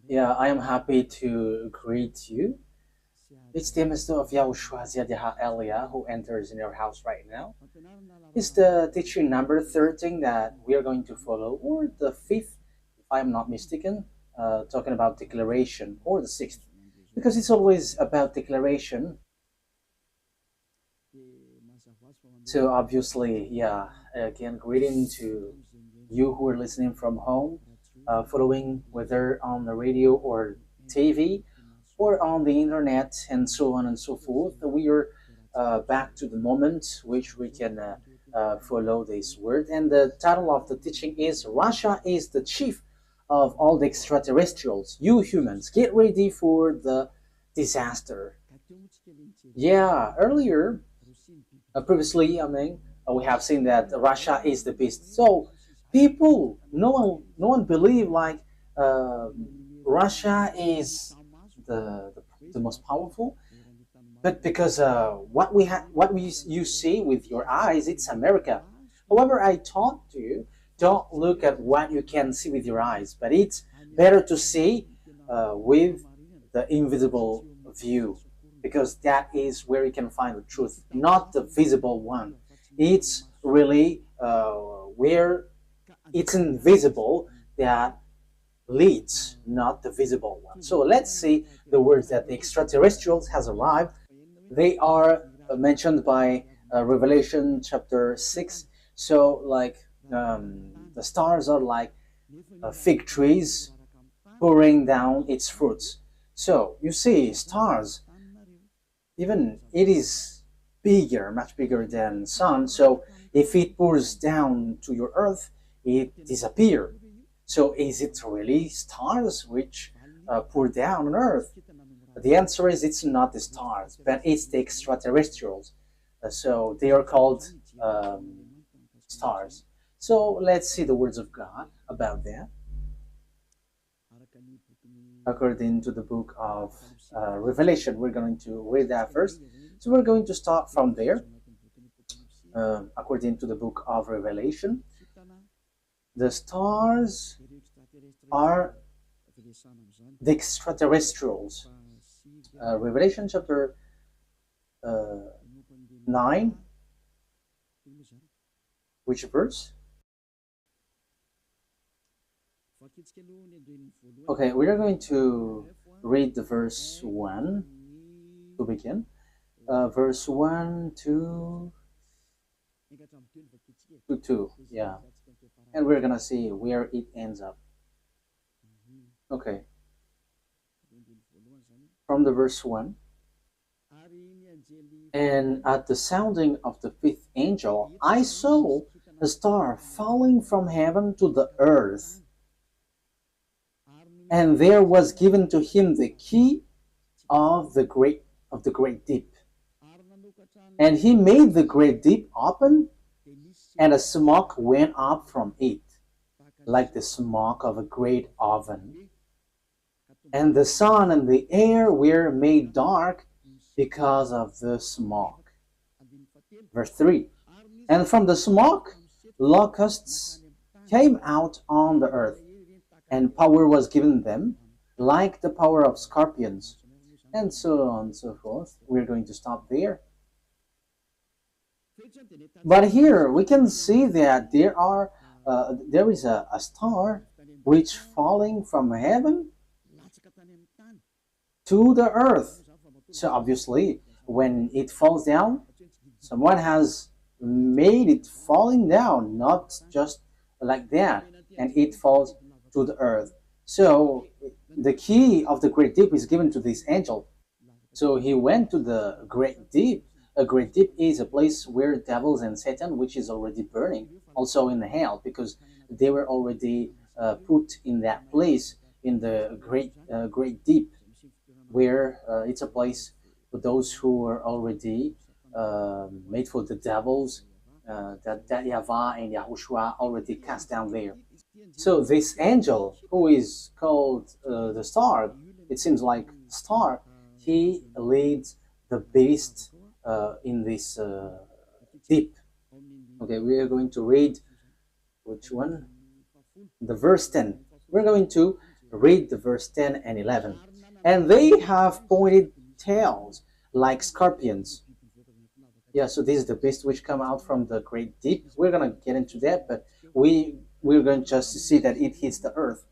Yeah, I am happy to greet you. It's the Mr. of YAHOSHUAH Elia who enters in your house right now. It's the teaching number 13 that we are going to follow, or the fifth, if I'm not mistaken, talking about declaration, or the sixth, because it's always about declaration. So obviously, yeah, again, greeting to you who are listening from home, following whether on the radio or TV or on the internet and so on and so forth. We are back to the moment which we can follow this word. And the title of the teaching is Russia is the chief of all the extraterrestrials. You humans, get ready for the disaster. Yeah, earlier previously, we have seen that Russia is the beast. So people, no one believe like uh, Russia is the most powerful, but because you see with your eyes, it's America. However, I taught you, don't look at what you can see with your eyes, but it's better to see with the invisible view, because that is where you can find the truth, not the visible one. It's really where it's invisible that leads, not the visible one. So let's see the words that the extraterrestrials has arrived. They are mentioned by Revelation chapter 6. So like the stars are like fig trees pouring down its fruits. So you see stars, even it is bigger, much bigger than sun. So if it pours down to your earth, it disappears. So is it really stars which pour down on earth? The answer is it's not the stars, but it's the extraterrestrials. So they are called stars. So let's see the words of God about that. According to the book of Revelation, we're going to read that first. So we're going to start from there. According to the book of Revelation, the stars are the extraterrestrials. Revelation chapter 9, which verse? Okay, we are going to read the verse 1 to begin. Verse 1 to 2, yeah. And we're gonna see where it ends up. Okay, from the verse 1. And at the sounding of the fifth angel, I saw a star falling from heaven to the earth. And there was given to him the key of the great deep. And he made the great deep open, and a smoke went up from it, like the smoke of a great oven. And the sun and the air were made dark because of the smoke. Verse 3. And from the smoke, locusts came out on the earth, and power was given them, like the power of scorpions, and so on and so forth. We're going to stop there. But here we can see that there is a star which falling from heaven to the earth. So obviously, when it falls down, someone has made it falling down, not just like that, and it falls to the earth. So the key of the great deep is given to this angel. So he went to the great deep. A great deep is a place where devils and Satan, which is already burning, also in the hell, because they were already put in that place in the great deep, where it's a place for those who are already made for the devils, that YAHVAH and YAHOSHUAH already cast down there. So this angel, who is called the star, it seems like star, he leads the beast in this deep. Okay, we are going to read which one? The verse 10. We're going to Read the verse 10 and 11. And they have pointed tails like scorpions. Yeah, so this is the beast which come out from the great deep. We're gonna get into that, but we're going just to see that it hits the earth.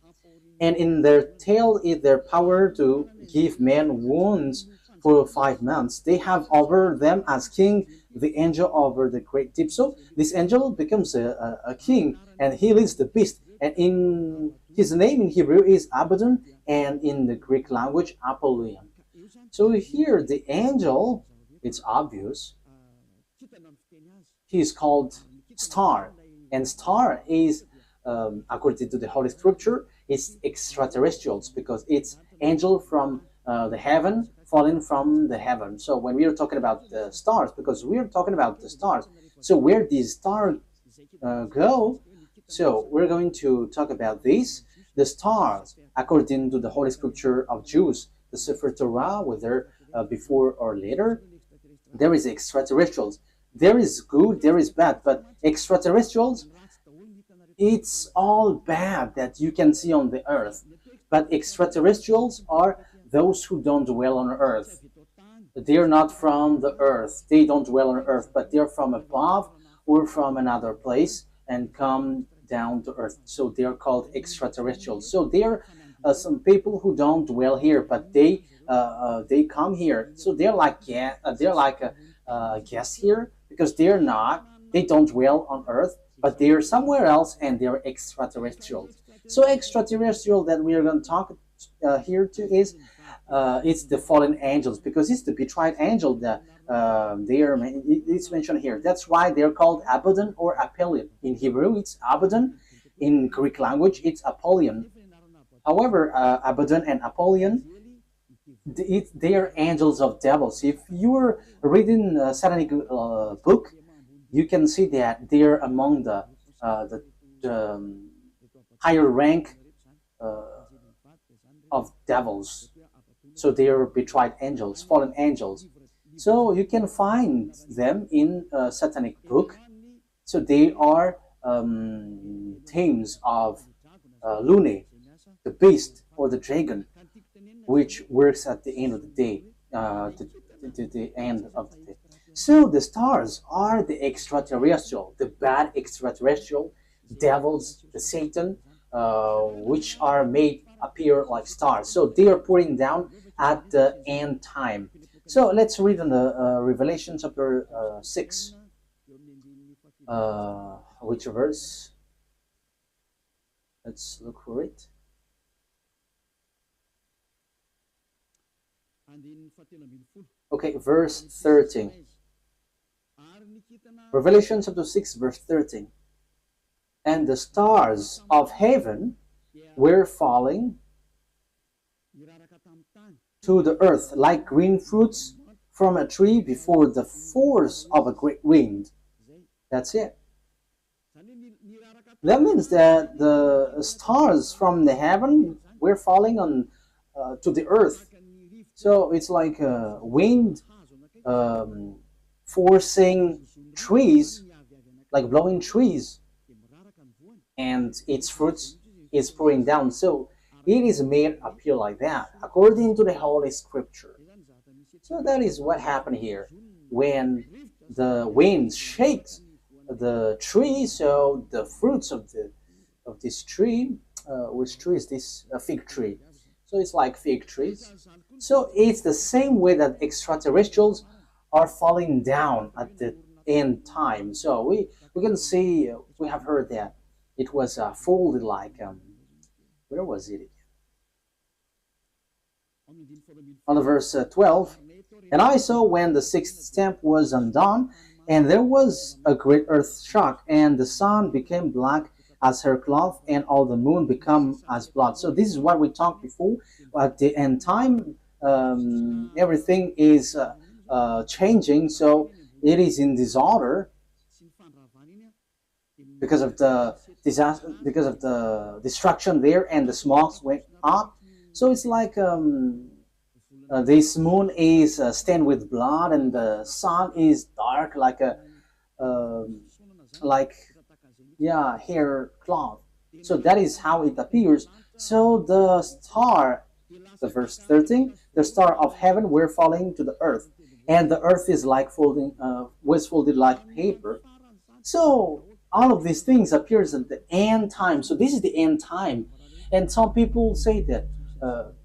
And in their tail is their power to give men wounds for 5 months. They have over them as king the angel over the great deep. So this angel becomes a king, and he leads the beast. And in his name in Hebrew is Abaddon, and in the Greek language Apollyon. So here the angel, it's obvious, he is called star, and star is according to the Holy Scripture, it's extraterrestrials because it's angel from the heaven falling from the heaven. So when we are talking about the stars, because we are talking about the stars, so where these stars go, so we're going to talk about this. The stars, according to the Holy Scripture of Jews, the Sefer Torah, whether before or later, there is extraterrestrials. There is good, there is bad, but extraterrestrials, it's all bad that you can see on the earth. But extraterrestrials are those who don't dwell on earth. They're not from the earth. They don't dwell on earth, but they're from above or from another place and come down to earth. So they're called extraterrestrials. So they're some people who don't dwell here, but they come here. So they're like guests here because they don't dwell on earth, but they're somewhere else and they're extraterrestrials. So extraterrestrial that we are going to talk here to is it's the fallen angels because it's the betrayed angel that it's mentioned here. That's why they're called Abaddon or Apollyon. In Hebrew, it's Abaddon. In Greek language, it's Apollyon. However, Abaddon and Apollyon, they are angels of devils. If you're reading a satanic book, you can see that they're among the higher rank of devils. So they are betrayed angels, fallen angels. So you can find them in a satanic book. So they are themes of Lune, the beast or the dragon, which works at the end of the day, the end of the day. So the stars are the extraterrestrial, the bad extraterrestrial, devils, the Satan, which are made appear like stars. So they are pouring down at the end time. So let's read in the Revelation chapter 6. Which verse? Let's look for it. Okay, verse 13. Revelation chapter 6, verse 13. And the stars of heaven were falling to the earth like green fruits from a tree before the force of a great wind. That's it. That means that the stars from the heaven were falling on to the earth. So it's like a wind forcing trees, like blowing trees, and its fruits is pouring down. So it is made appear like that, according to the Holy Scripture. So that is what happened here. When the wind shakes the tree, so the fruits of this tree, which tree is this? A fig tree. So it's like fig trees. So it's the same way that extraterrestrials are falling down at the end time. So we can see, we have heard that it was folded like, where was it? On the verse 12, and I saw when the sixth stamp was undone, and there was a great earth shock, and the sun became black as her cloth, and all the moon become as blood. So this is what we talked before. At the end time, everything is changing. So it is in disorder because of the disaster, because of the destruction there, and the smokes went up. So it's like this moon is stained with blood, and the sun is dark like a hair cloth. So that is how it appears. So the star, the verse 13, the star of heaven were falling to the earth, and the earth is like folding, was folded like paper. So all of these things appears at the end time. So this is the end time, and some people say that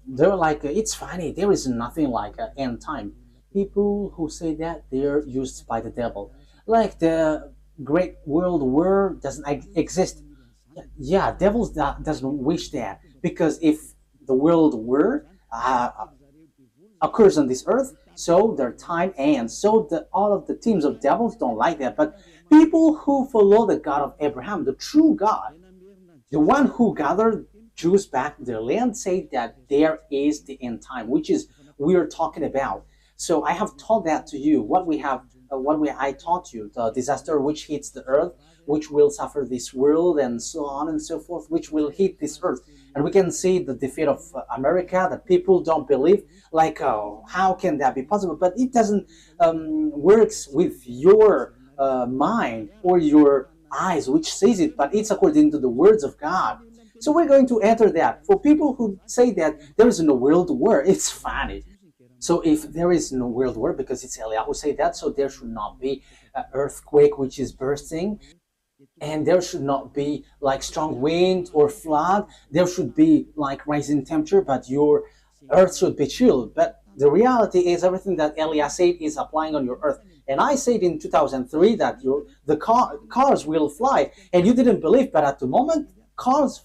they're like it's funny. There is nothing like an end time. People who say that they're used by the devil, like the Great World War doesn't exist. Yeah, devils doesn't wish that because if the world war occurs on this earth, so their time ends. So all of the teams of devils don't like that. But people who follow the God of Abraham, the true God, the one who gathered Jews back to their land, say that there is the end time, which is we are talking about. So I have taught that to you. I taught you the disaster which hits the earth, which will suffer this world, and so on and so forth, which will hit this earth. And we can see the defeat of America that people don't believe. Like, oh, how can that be possible? But it doesn't works with your mind or your eyes, which says it, but it's according to the words of God. So we're going to enter that. For people who say that there is no world war, it's funny. So if there is no world war, because it's Eliyahu who say that, so there should not be an earthquake which is bursting, and there should not be like strong wind or flood. There should be like rising temperature, but your earth should be chilled. But the reality is everything that Eliyahu said is applying on your earth. And I said in 2003 that cars will fly, and you didn't believe, but at the moment cars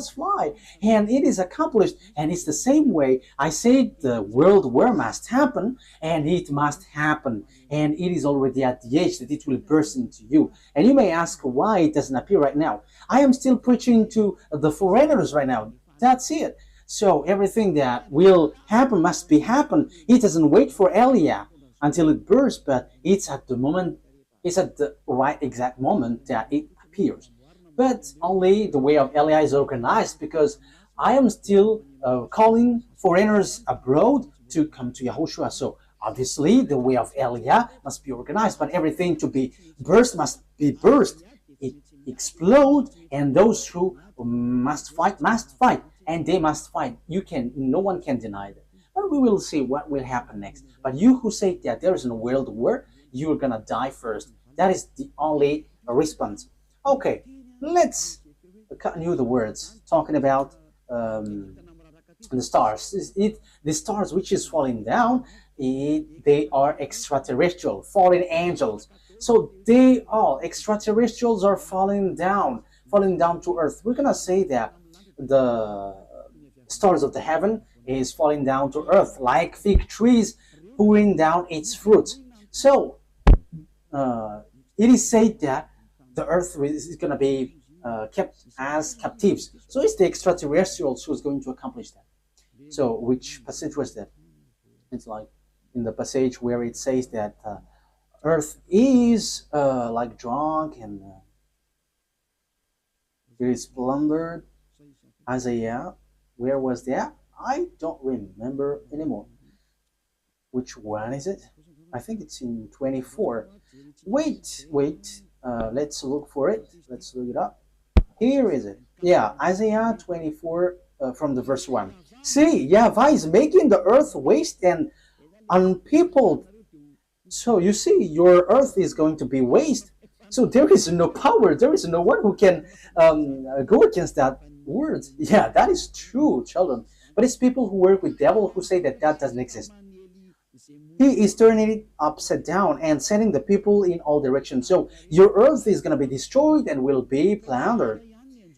fly, and it is accomplished. And it's the same way I said the world war must happen, and it must happen, and it is already at the age that it will burst into you. And you may ask why it doesn't appear right now. I am still preaching to the foreigners right now. That's it. So everything that will happen must be happen. It doesn't wait for Elia until it bursts, but it's at the right exact moment that it appears. But only the way of Elia is organized, because I am still calling foreigners abroad to come to YAHOSHUAH. So obviously the way of Elia must be organized, but everything to be burst must be burst. It explode, and those who must fight, and they must fight. No one can deny that. But we will see what will happen next. But you who say that there is no world war, you're gonna die first. That is the only response. Okay, let's continue the words talking about the stars. The stars which is falling down, they are extraterrestrial, fallen angels. So they all extraterrestrials are falling down to earth. We're gonna say that the stars of the heaven is falling down to earth like fig trees pouring down its fruits. So it is said that the earth is going to be kept as captives. So it's the extraterrestrials who's going to accomplish that. So which passage was that? It's like in the passage where it says that earth is like drunk and it is plundered. Isaiah, where was that? I don't remember anymore. Which one is it? I think it's in 24. Wait. Let's look for it. Let's look it up. Here is it. Yeah, Isaiah 24 from the verse 1. See, YAHVAH is making the earth waste and unpeopled. So you see, your earth is going to be waste. So there is no power. There is no one who can go against that word. Yeah, that is true, children. But it's people who work with devil who say that doesn't exist. He is turning it upside down and sending the people in all directions. So your earth is going to be destroyed and will be plundered.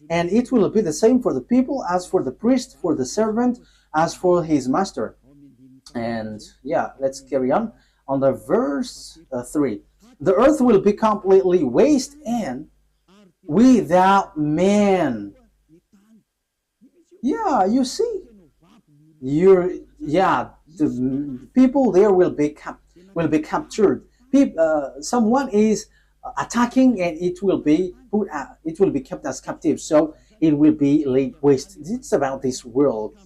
And it will be the same for the people as for the priest, for the servant, as for his master. And yeah, let's carry on the verse 3. The earth will be completely waste and without man. Yeah, you see, the people there will be captured. Someone is attacking, and it will be kept as captive. So it will be laid waste. It's about this world,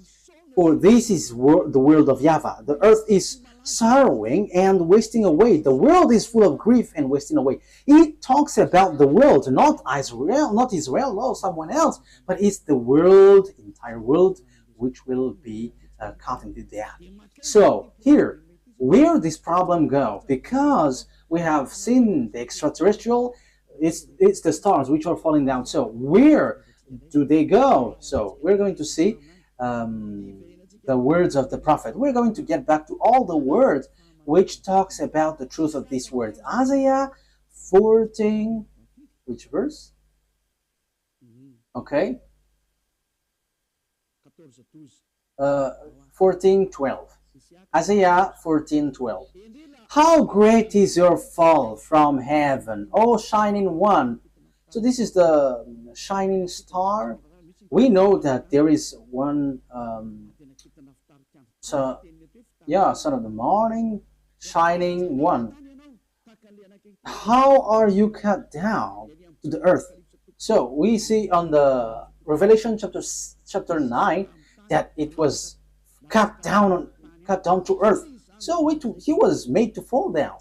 for this is the world of YAHVAH. The earth is sorrowing and wasting away. The world is full of grief and wasting away. It talks about the world, not Israel, no, someone else, but it's the world, entire world, which will be caught into death. So here, where this problem go? Because we have seen the extraterrestrial, it's the stars which are falling down. So where do they go? So we're going to see the words of the prophet. We're going to get back to all the words which talks about the truth of these words. Isaiah 14, which verse? Okay. 14:12. Isaiah 14:12. How great is your fall from heaven, O shining one. So this is the shining star. We know that there is one son of the morning, shining one. How are you cut down to the earth? So we see on the Revelation chapter 9 that it was cut down to earth. So he was made to fall down.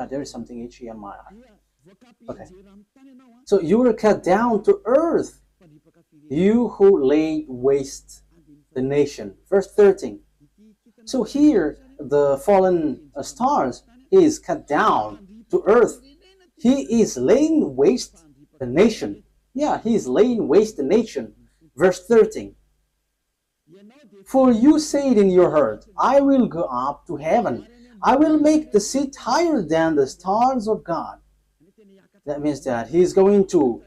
There is something itchy on my eye. Okay. So you were cut down to earth, you who laid waste the nation. Verse 13. So here, the fallen stars is cut down to earth. He is laying waste the nation. Yeah, he is laying waste the nation. Verse 13. For you said in your heart, I will go up to heaven. I will make the seat higher than the stars of God. That means that he's going to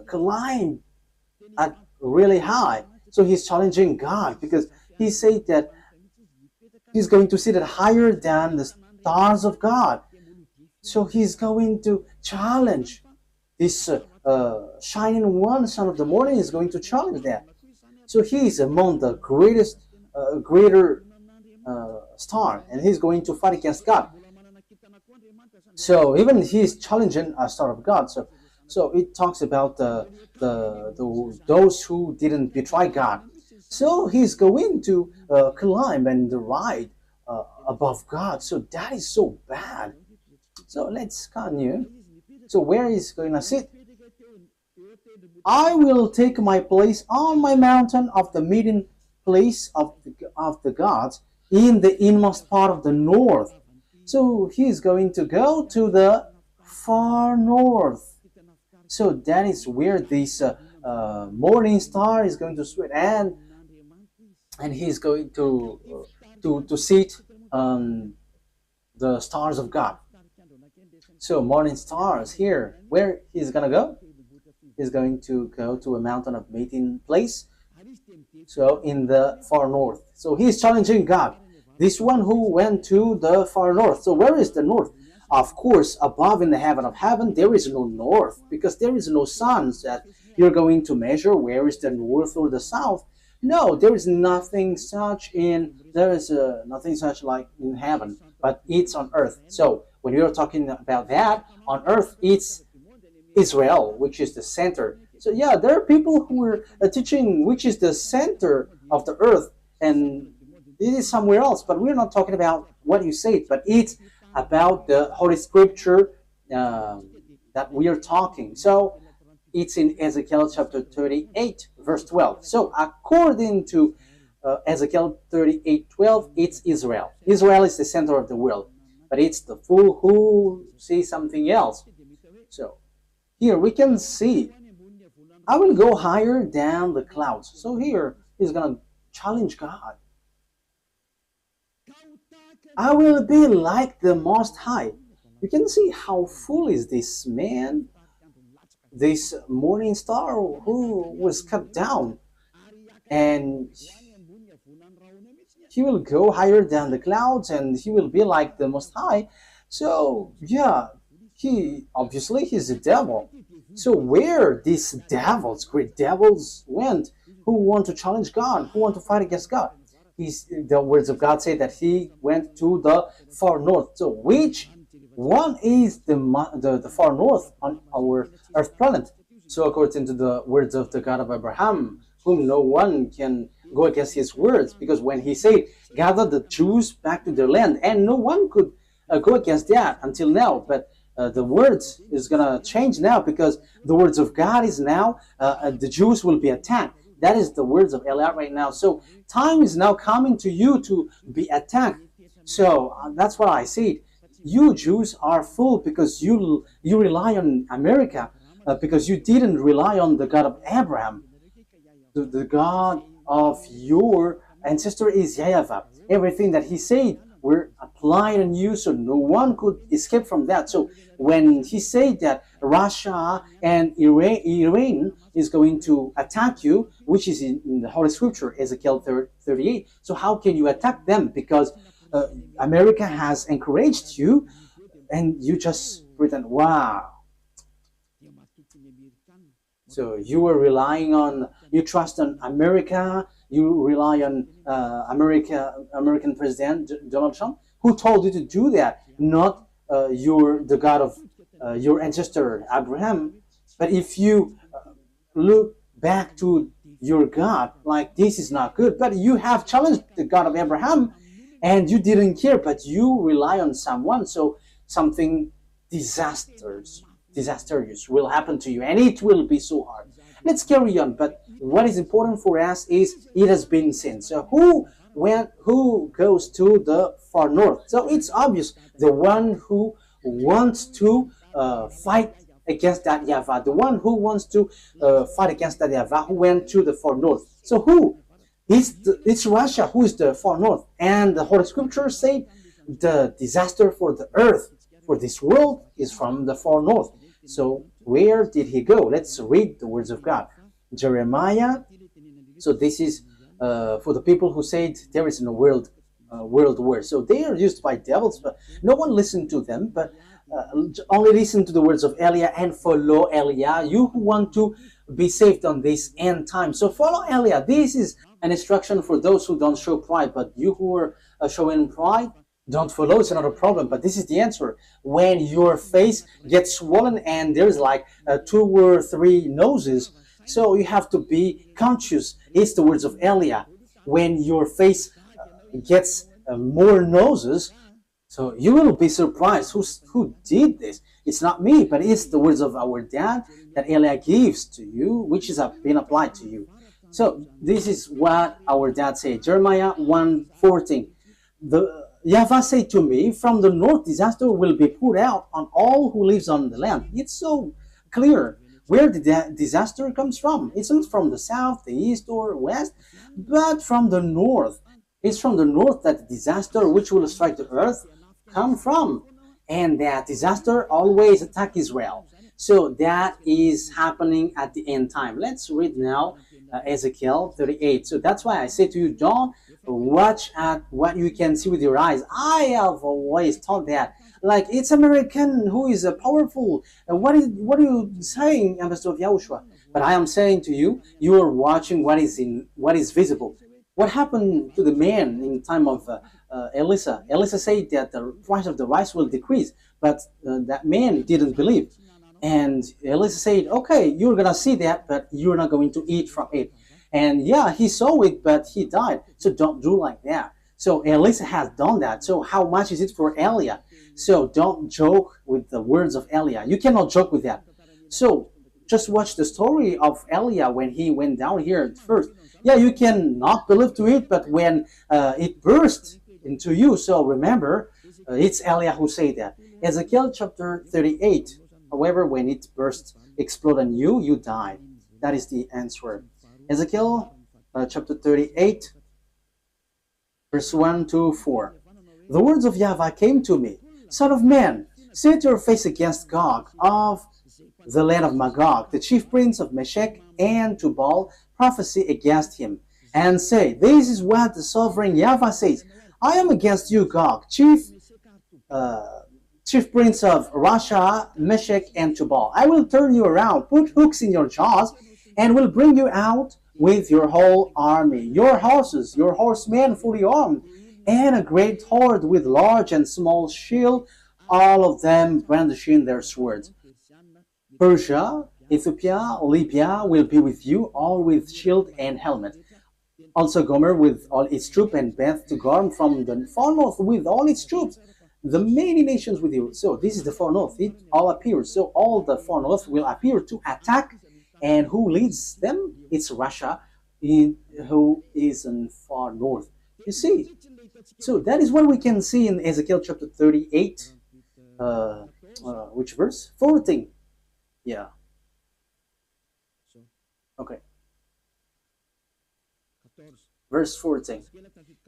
climb at really high. So he's challenging God because he said that he's going to sit at higher than the stars of God. So he's going to challenge this shining one, son of the morning, is going to challenge that. So he is among the greater star, and he's going to fight against God. So even he's challenging a star of God. So it talks about those who didn't betray God. So he's going to climb and ride above God. So that is so bad. So let's continue. So where is going to sit? I will take my place on my mountain of the meeting place of the gods in the inmost part of the north. So he's going to go to the far north. So that is where this morning star is going to sweat, and he's going to sit on the stars of God. So morning stars here, where he's gonna go? He's going to go to a mountain of meeting place. So in the far north. So he's challenging God. This one who went to the far north. So where is the north? Of course, above in the heaven of heaven, there is no north, because there is no sun that you're going to measure where is the north or the south. No, there is nothing such nothing such like in heaven, but it's on earth. So when you're talking about that, on earth, it's Israel, which is the center. So yeah, there are people who are teaching which is the center of the earth, and it is somewhere else, but we're not talking about what you said, but it's about the Holy Scripture that we are talking. So it's in Ezekiel chapter 38, verse 12. So according to Ezekiel 38:12, it's Israel. Israel is the center of the world, but it's the fool who sees something else. So here we can see, I will go higher than the clouds. So here he's going to challenge God. I will be like the Most High. You can see how fool is this man, this morning star who was cut down, and he will go higher than the clouds, and he will be like the Most High. So yeah, he's a devil. So where these devils, great devils, went, who want to challenge God, who want to fight against God? The words of God say that he went to the far north. So which one is the far north on our earth planet? So according to the words of the God of Abraham, whom no one can go against his words, because when he said, gather the Jews back to their land, and no one could go against that until now. But the words is going to change now, because the words of God is now, the Jews will be attacked. That is the words of Eliot right now. So time is now coming to you to be attacked. So that's why I said, you Jews are fooled, because you rely on America, because you didn't rely on the God of Abraham. The God of your ancestor is YAHVAH. Everything that he said were applied on you, so no one could escape from that. So when he said that Russia and Iran is going to attack you, which is in the Holy Scripture, Ezekiel 38, so how can you attack them? Because America has encouraged you, and you just pretend, wow. So you were relying on, you trust on America, you rely on American President Donald Trump, who told you to do that, not the God of your ancestor Abraham. But if you look back to your God, like, this is not good, but you have challenged the God of Abraham, and you didn't care, but you rely on someone, so something disastrous will happen to you, and it will be so hard. Let's carry on. But what is important for us is, it has been seen. So who goes to the far north? So it's obvious, the one who wants to fight against that YAHVAH, the one who wants to fight against that YAHVAH, who went to the far north. So who? It's Russia who is the far north. And the Holy Scripture say the disaster for the earth, for this world, is from the far north. So where did he go? Let's read the words of God. Jeremiah. So this is for the people who said there is no world war. So they are used by devils, but no one listened to them, but only listen to the words of Eliah and follow Eliah, you who want to be saved on this end time. So follow Eliah. This is an instruction for those who don't show pride, but you who are showing pride, don't follow. It's not a problem, but this is the answer. When your face gets swollen and there's like 2 or 3 noses, so you have to be conscious. It's the words of Eliah. When your face gets more noses, so you will be surprised. Who did this? It's not me, but it's the words of our dad that Eliah gives to you, which is being applied to you. So this is what our dad said. Jeremiah 1:14. YAHVAH said to me, from the north disaster will be poured out on all who lives on the land. It's so clear where the disaster comes from. It's not from the south, the east, or west, but from the north. It's from the north that the disaster which will strike the earth come from. And that disaster always attack Israel. So that is happening at the end time. Let's read now Ezekiel 38. So that's why I say to you, don't watch at what you can see with your eyes. I have always thought that, like, it's American who is powerful. What are you saying, Ambassador of YAHOSHUAH? But I am saying to you, you are watching what is visible. What happened to the man in time of Elisha? Elisha said that the price of the rice will decrease, but that man didn't believe. And Elisha said, okay, you're going to see that, but you're not going to eat from it. And yeah, he saw it, but he died. So don't do like that. So Elisha has done that. So how much is it for Eliah? So don't joke with the words of Eliah. You cannot joke with that. So just watch the story of Eliah when he went down here at first. Yeah, you can not believe to it, but when it burst into you, so remember, it's Eliah who said that. Ezekiel chapter 38. However, when it burst, explode on you, you die. That is the answer. Ezekiel chapter 38, verse 1 to 4. The words of YAHVAH came to me. Son of man, set your face against Gog of the land of Magog, the chief prince of Meshech and Tubal, prophesy against him, and say, this is what the sovereign YAHVAH says. I am against you, Gog, chief prince of Russia, Meshech, and Tubal. I will turn you around, put hooks in your jaws, and will bring you out with your whole army, your horses, your horsemen fully armed, and a great horde with large and small shield, all of them brandishing their swords. Persia Ethiopia, Libya will be with you, all with shield and helmet. Also Gomer with all its troops, and Beth to Gorm from the far north with all its troops. The many nations with you. So this is the far north. It all appears. So all the far north will appear to attack. And who leads them? It's Russia, who is in far north. You see. So that is what we can see in Ezekiel chapter 38. Which verse? 14. Yeah. Okay. Verse 14.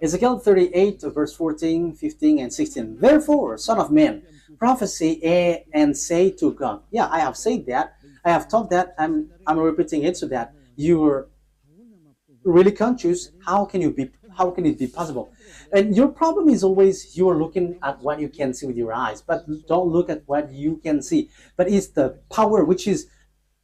Ezekiel 38, verse 14, 15, and 16. Therefore, son of man, prophesy and say to God. Yeah, I have said that. I have taught that. I'm repeating it so that you're really conscious. How can it be possible? And your problem is always you're looking at what you can see with your eyes, but don't look at what you can see. But it's the power which is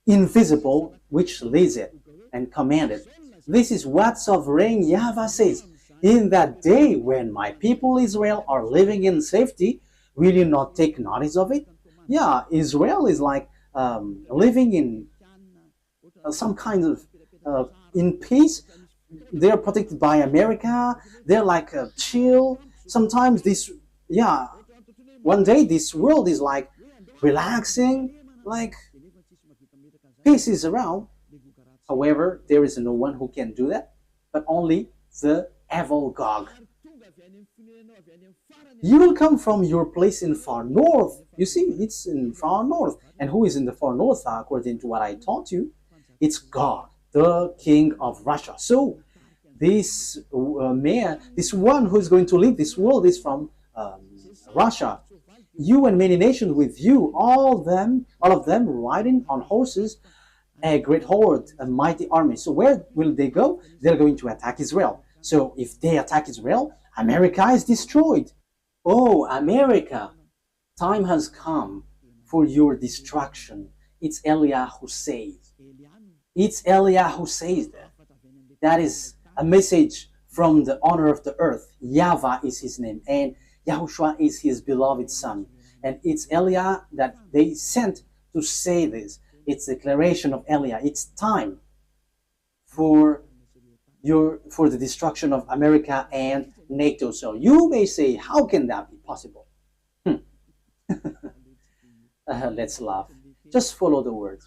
invisible which leads it and command it. This is what sovereign YAHVAH says. In that day when my people Israel are living in safety, will you not take notice of it? Yeah, Israel is like living in some kind of in peace. They're protected by America. They're like chill. Sometimes one day this world is like relaxing, like peace is around. However, there is no one who can do that, but only the evil Gog. You will come from your place in far north. You see, it's in far north. And who is in the far north, according to what I taught you? It's God, the king of Russia. So this man, this one who is going to lead this world is from Russia. You and many nations with you, all of them riding on horses, a great horde, a mighty army. So where will they go? They're going to attack Israel. So if they attack Israel, America is destroyed. Oh, America, time has come for your destruction. It's Eliah who says. It's Eliah who says that. That is a message from the owner of the earth. YAHVAH is his name, and YAHOSHUAH is his beloved son. And it's Eliah that they sent to say this. It's a declaration of Eliah. It's time for the destruction of America and NATO. So you may say, how can that be possible? Let's laugh. Just follow the words.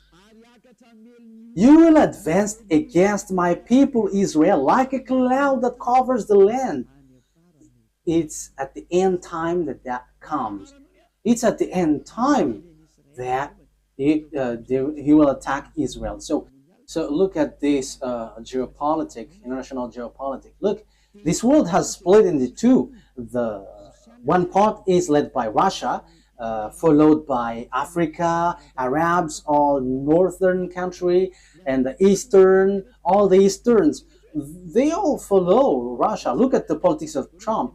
You will advance against my people Israel like a cloud that covers the land. It's at the end time that comes. It's at the end time that he will attack Israel. So look at this geopolitics, international geopolitics. Look, this world has split into two. The one part is led by Russia, followed by Africa, Arabs, all northern country, and the eastern, all the easterns. They all follow Russia. Look at the politics of Trump.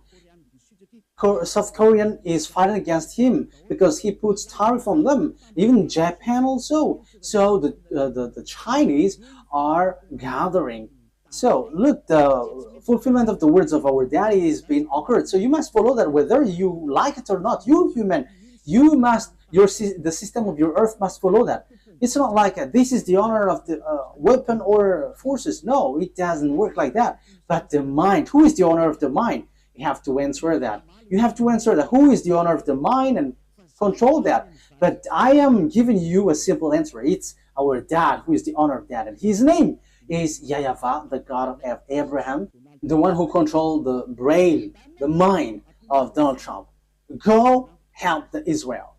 South Korean is fighting against him because he puts tariff on them. Even Japan also. So the Chinese are gathering. So look, the fulfillment of the words of our daddy is being occurred. So you must follow that whether you like it or not. You human, you must, the system of your earth must follow that. It's not like this is the honor of the weapon or forces. No, it doesn't work like that. But the mind, who is the honor of the mind? You have to answer that. You have to answer that. Who is the owner of the mind and control that? But I am giving you a simple answer. It's our dad who is the owner of that. And his name is YAHVAH, the God of Abraham, the one who controlled the brain, the mind of Donald Trump. Go help the Israel.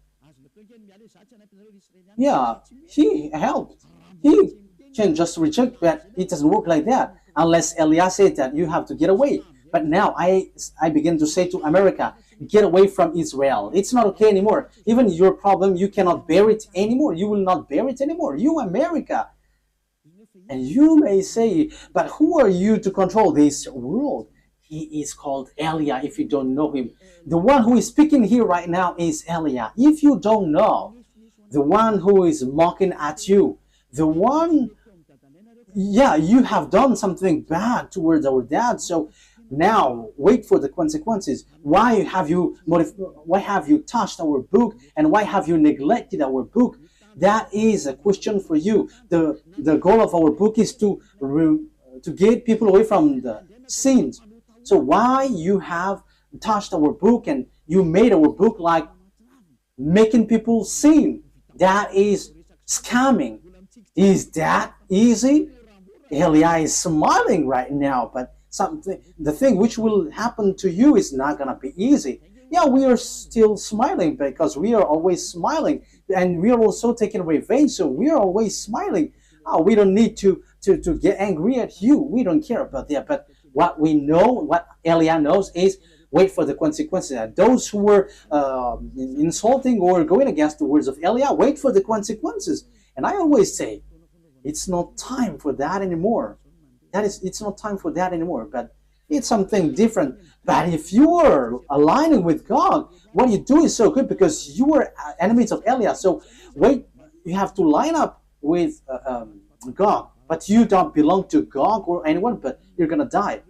Yeah, he helped. He can just reject, but it doesn't work like that. Unless Eliah said that you have to get away. But now I begin to say to America, get away from Israel. It's not okay anymore. Even your problem, you cannot bear it anymore. You will not bear it anymore. You, America. And you may say, but who are you to control this world? He is called Eliah if you don't know him. The one who is speaking here right now is Eliah. If you don't know, the one who is mocking at you, the one, yeah, you have done something bad towards our dad. So now wait for the consequences. Why have you touched our book, and why have you neglected our book? That is a question for you. The goal of our book is to get people away from the sins. So why you have touched our book and you made our book like making people sin? That is scamming. Is that easy? Elia is smiling right now, but the thing which will happen to you is not gonna be easy. Yeah, we are still smiling because we are always smiling, and we are also taking revenge, so we are always smiling. Oh, we don't need to get angry at you. We don't care about that. But what we know, what Elia knows, is wait for the consequences. And those who were insulting or going against the words of Elia, wait for the consequences. And I always say, it's not time for that anymore. It's not time for that anymore. But it's something different. But if you are aligning with God, what you do is so good because you are enemies of Elia. So wait, you have to line up with God. But you don't belong to God or anyone, but you're going to die.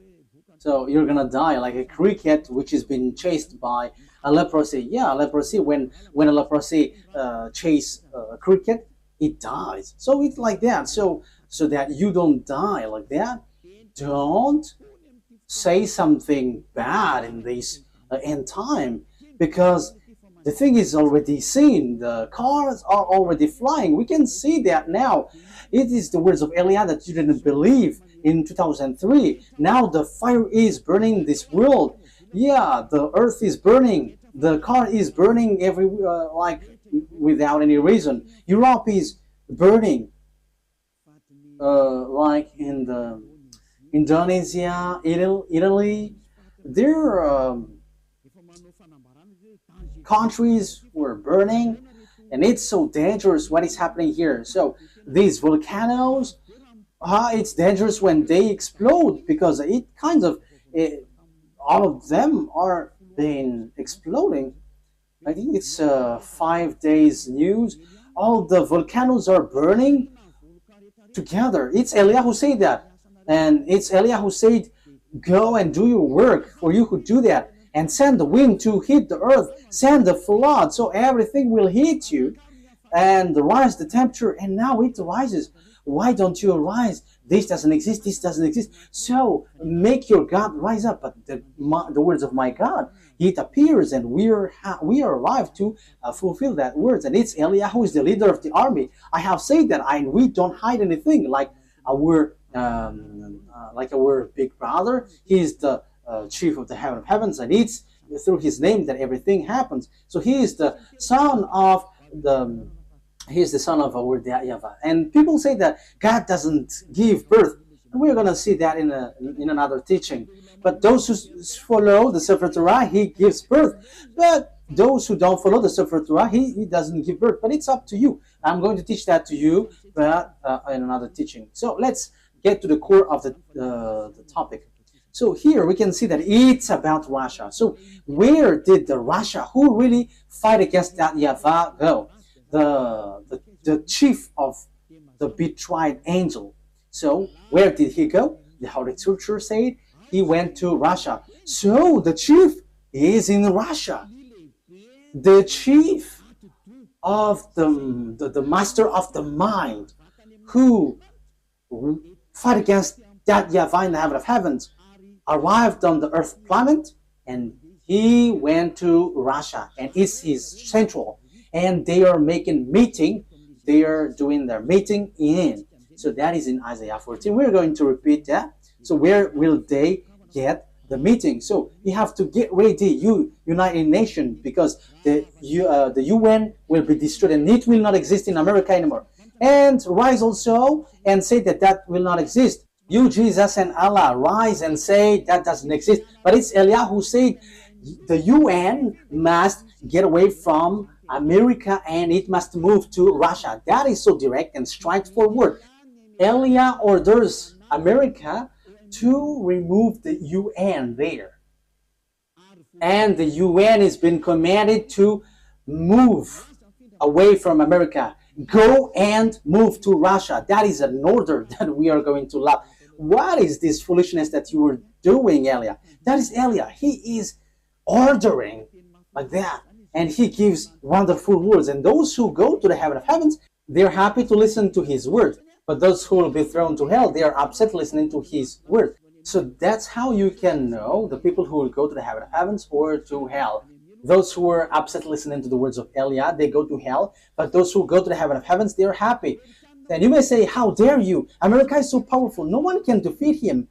So you're going to die like a cricket which has been chased by a leprosy. Yeah, leprosy, when a leprosy chase a cricket, it dies. So it's like that. So that you don't die like that, don't say something bad in this end time, because the thing is already seen. The cars are already flying. We can see that now. It is the words of Elia that you didn't believe in 2003. Now the fire is burning this world. Yeah, the earth is burning. The car is burning everywhere, like without any reason. Europe is burning, like in the Indonesia, Italy. Their countries were burning, and it's so dangerous what is happening here. So these volcanoes, it's dangerous when they explode, because it kind of all of them are been exploding. I think it's 5 days news. All the volcanoes are burning together. It's Elia who said that, and it's Elia who said, "Go and do your work, for you who do that, and send the wind to hit the earth, send the flood, so everything will hit you, and rise the temperature." And now it rises. Why don't you rise? This doesn't exist. This doesn't exist. So make your God rise up. But the words of my God, it appears, and we are alive to fulfill that words. And it's Elia who is the leader of the army. I have said that, and we don't hide anything. Like our big brother, he is the chief of the heaven of heavens, and it's through his name that everything happens. So he is the son of our YAHVAH. And people say that God doesn't give birth. And we're going to see that in another teaching. But those who follow the Sefer Torah, he gives birth. But those who don't follow the Sefer Torah, he doesn't give birth. But it's up to you. I'm going to teach that to you, but in another teaching. So let's get to the core of the topic. So here we can see that it's about Russia. So where did the Russia who really fight against that YAHVAH go? The chief of the betrayed angel. So where did he go? The Holy Scripture said he went to Russia. So the chief is in Russia. The chief of the master of the mind who fight against that YAHVAH in the heaven of heavens arrived on the earth planet, and he went to Russia, and it's his central. And they are making meeting. They are doing their meeting in. So that is in Isaiah 14. We're going to repeat that. So where will they get the meeting? So you have to get ready, you United Nations, because the UN will be destroyed and it will not exist in America anymore. And rise also and say that will not exist. You, Jesus and Allah, rise and say that doesn't exist. But it's Elia who said the UN must get away from America and it must move to Russia. That is so direct and straightforward. Elia orders America to remove the UN there. And the UN has been commanded to move away from America. Go and move to Russia. That is an order that we are going to love. What is this foolishness that you were doing, Elia? That is Elia. He is ordering like that. And he gives wonderful words. And those who go to the heaven of heavens, They're happy to listen to his word, but those who will be thrown to hell, they are upset listening to his word. So that's how you can know the people who will go to the heaven of heavens or to hell. Those who are upset listening to the words of Eliah, they go to hell, but those who go to the heaven of heavens, they are happy. And you may say, how dare you? America is so powerful, no one can defeat him.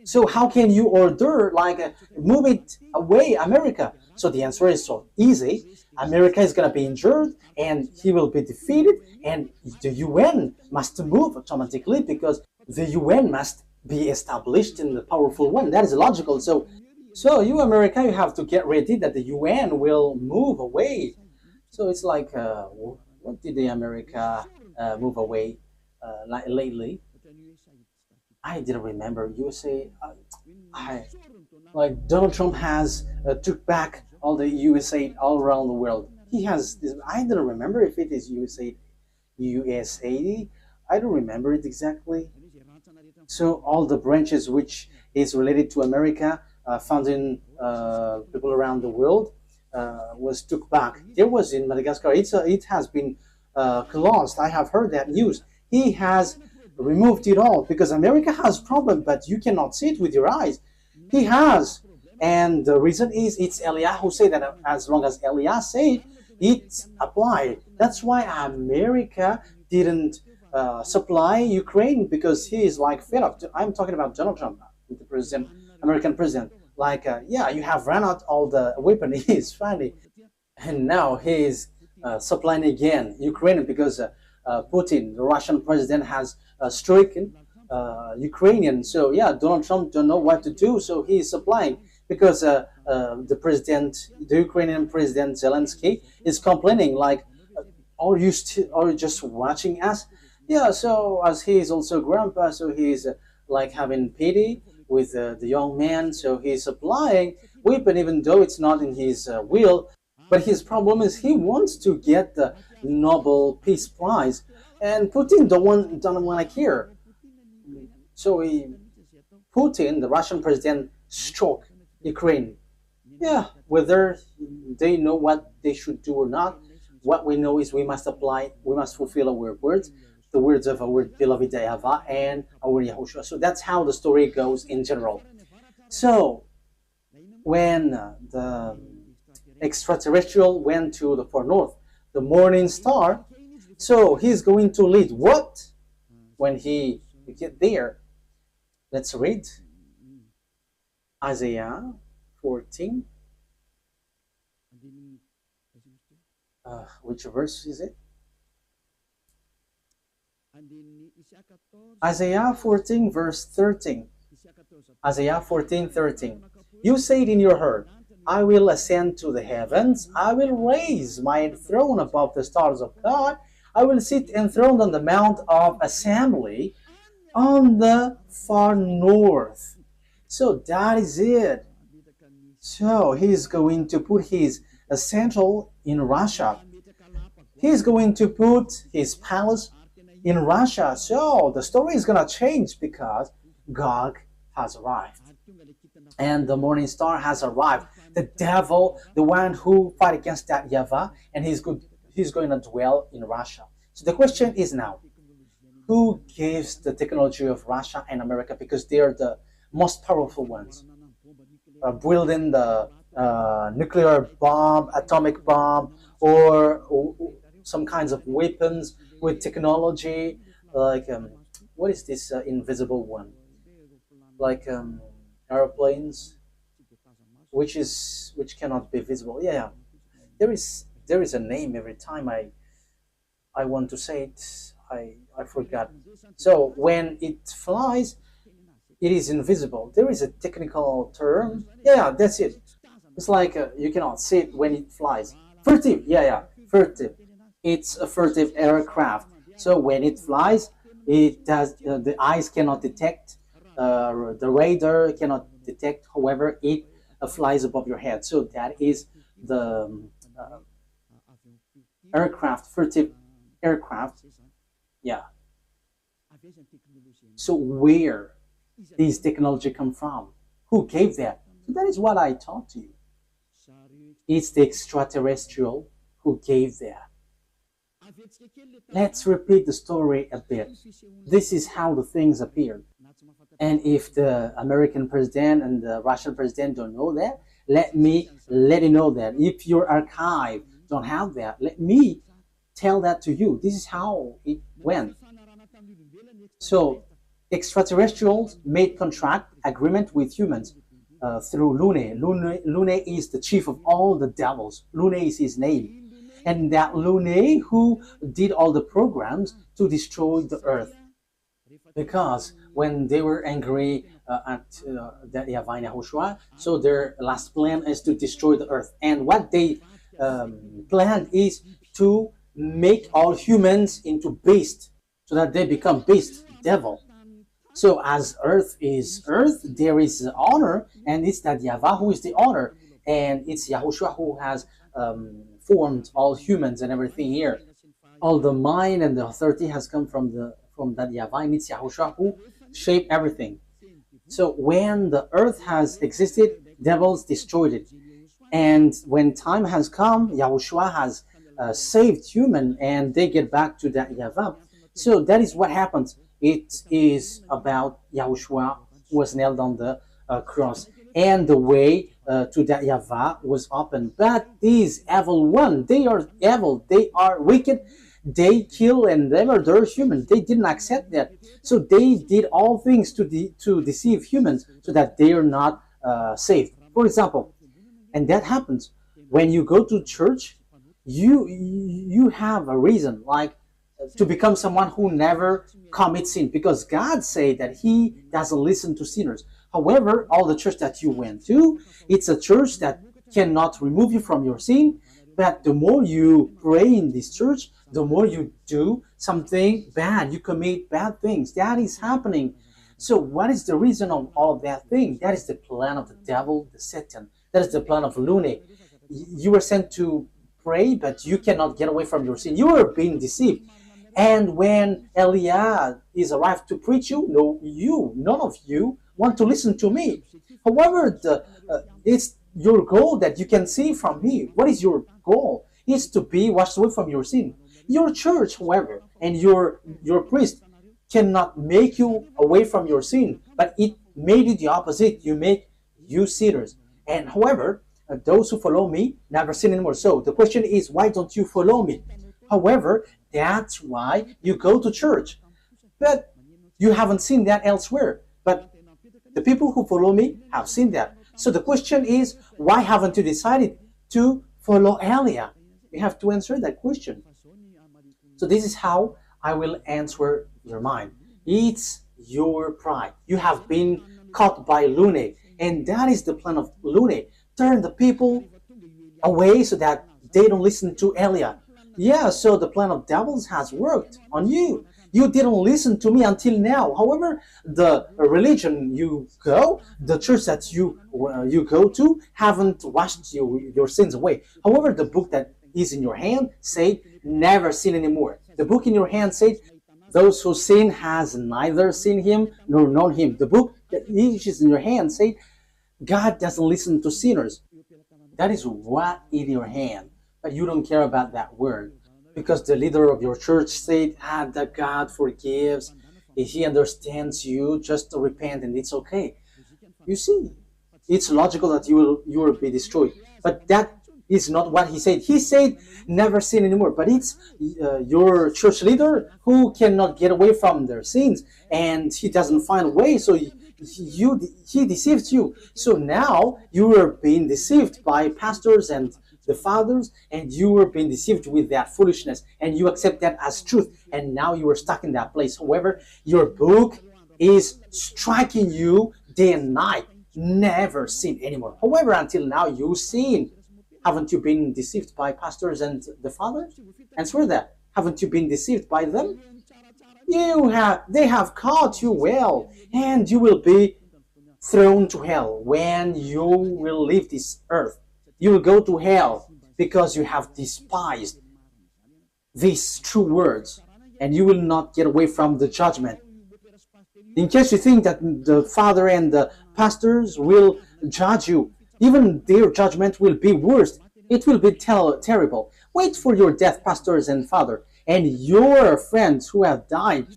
So how can you order, like, move it away, America? So the answer is so easy. America is going to be injured and he will be defeated, and the UN must move automatically because the UN must be established in the powerful one. That is logical. So you, America, you have to get ready that the UN will move away. So it's like, what did the America move away lately? I didn't remember. USA, I like Donald Trump has took back all the USA all around the world. He has this, I don't remember if it is USA. I don't remember it exactly. So all the branches which is related to America, found in people around the world, was took back. There was in Madagascar. It has been closed. I have heard that news. He has removed it all because America has problem, but you cannot see it with your eyes. He has. And the reason is it's Eliah who said that as long as Eliah said, it's applied. That's why America didn't supply Ukraine, because he is like fed up. I'm talking about Donald Trump, the president, American president. Like, yeah, you have run out all the weapon. He's funny. And now he's supplying again Ukraine because Putin, the Russian president, has stricken Ukrainian. So yeah, Donald Trump don't know what to do. So he's supplying because the president, the Ukrainian president Zelensky, is complaining like, "Are you just watching us?" Yeah. So as he is also grandpa, so he's like having pity with the young man. So he's supplying weapon even though it's not in his will. But his problem is he wants to get the Nobel Peace Prize, and Putin don't want to care. So Putin, the Russian president, struck Ukraine. Yeah, whether they know what they should do or not, what we know is we must fulfill our words, the words of our beloved YAHVAH and our YAHOSHUAH. So that's how the story goes in general. So when the extraterrestrial went to the far north, the morning star, so he's going to lead what when he get there? Let's read Isaiah 14. Which verse is it? Isaiah 14 verse 13. Isaiah 14:13. You said in your heart, I will ascend to the heavens. I will raise my throne above the stars of God. I will sit enthroned on the mount of assembly on the far north. So that is it. So he's going to put his central in Russia. He's going to put his palace in Russia. So the story is going to change because Gog has arrived. And the morning star has arrived. The devil, the one who fight against that YAHVAH, and he's going to dwell in Russia. So the question is now, who gives the technology of Russia and America, because they are the most powerful ones, building the nuclear bomb, atomic bomb, or some kinds of weapons with technology, like what is this invisible one? Like airplanes, which cannot be visible. Yeah, there is a name every time I want to say it. I forgot. So when it flies, it is invisible. There is a technical term. Yeah, that's it. It's like you cannot see it when it flies. Furtive. Yeah, furtive. It's a furtive aircraft. So when it flies, it does. The eyes cannot detect. The radar cannot detect. However, it flies above your head. So that is the aircraft, furtive aircraft. Yeah. So where these technology come from? Who gave that? So that is what I taught you. It's the extraterrestrial who gave that. Let's repeat the story a bit. This is how the things appeared. And if the American president and the Russian president don't know that, let me let you know that. If your archive don't have that, let me tell that to you. This is how it went. So extraterrestrials made contract agreement with humans through Lune. Lune is the chief of all the devils. Lune is his name. And that Lune who did all the programs to destroy the earth. Because when they were angry at that YAHVAH and YAHOSHUAH, so their last plan is to destroy the earth. And what they planned is to make all humans into beasts, so that they become beast, devil. So as earth is earth, there is honor, and it's that YAHVAH who is the honor, and it's YAHOSHUAH who has formed all humans and everything here. All the mind and the authority has come from that YAHVAH, and it's YAHOSHUAH who shaped everything. So when the earth has existed, devils destroyed it. And when time has come, YAHOSHUAH has saved human, and they get back to that YAHVAH. So that is what happens. It is about YAHOSHUAH who was nailed on the cross, and the way to that YAHVAH was open. But these evil ones, they are evil, they are wicked, they kill and they murder humans. They didn't accept that. So they did all things to deceive humans so that they are not saved. For example, and that happens when you go to church, you have a reason, like to become someone who never commits sin, because God said that He doesn't listen to sinners. However, all the church that you went to, it's a church that cannot remove you from your sin. But the more you pray in this church, the more you do something bad, you commit bad things. That is happening. So what is the reason of all that thing? That is the plan of the devil, the Satan. That is the plan of Lune. You were sent to pray, but you cannot get away from your sin. You are being deceived. And when Eliah is arrived to preach you, none of you want to listen to me. However, it's your goal that you can see from me. What is your goal? It's to be washed away from your sin. Your church, however, and your priest cannot make you away from your sin, but it made you the opposite. You make you sinners. And however, those who follow me never sin anymore. So the question is, why don't you follow me? However, that's why you go to church. But you haven't seen that elsewhere. But the people who follow me have seen that. So the question is, why haven't you decided to follow Elia? You have to answer that question. So this is how I will answer your mind. It's your pride. You have been caught by Lune, and that is the plan of Lune. Turn the people away so that they don't listen to Elia. Yeah, so the plan of devils has worked on you. You didn't listen to me until now. However, the religion you go, the church that you go to, haven't washed your sins away. However, the book that is in your hand say, never sin anymore. The book in your hand said, those who sin has neither seen him nor known him. The book that is in your hand said, God doesn't listen to sinners. That is what in your hand. But you don't care about that word. Because the leader of your church said, that God forgives. If He understands you, just repent and it's okay. You see, it's logical that you will be destroyed. But that is not what He said. He said, never sin anymore. But it's your church leader who cannot get away from their sins. And he doesn't find a way, so he deceives you. So now you are being deceived by pastors and the fathers, and you were being deceived with that foolishness, and you accept that as truth, and now you are stuck in that place. However, your book is striking you day and night. Never sin anymore. However, until now you sin. Haven't you been deceived by pastors and the fathers? Answer that. Haven't you been deceived by them? They have caught you well, and you will be thrown to hell when you will leave this earth. You will go to hell because you have despised these true words, and you will not get away from the judgment. In case you think that the father and the pastors will judge you, even their judgment will be worse. It will be terrible. Wait for your death, pastors and father, and your friends who have died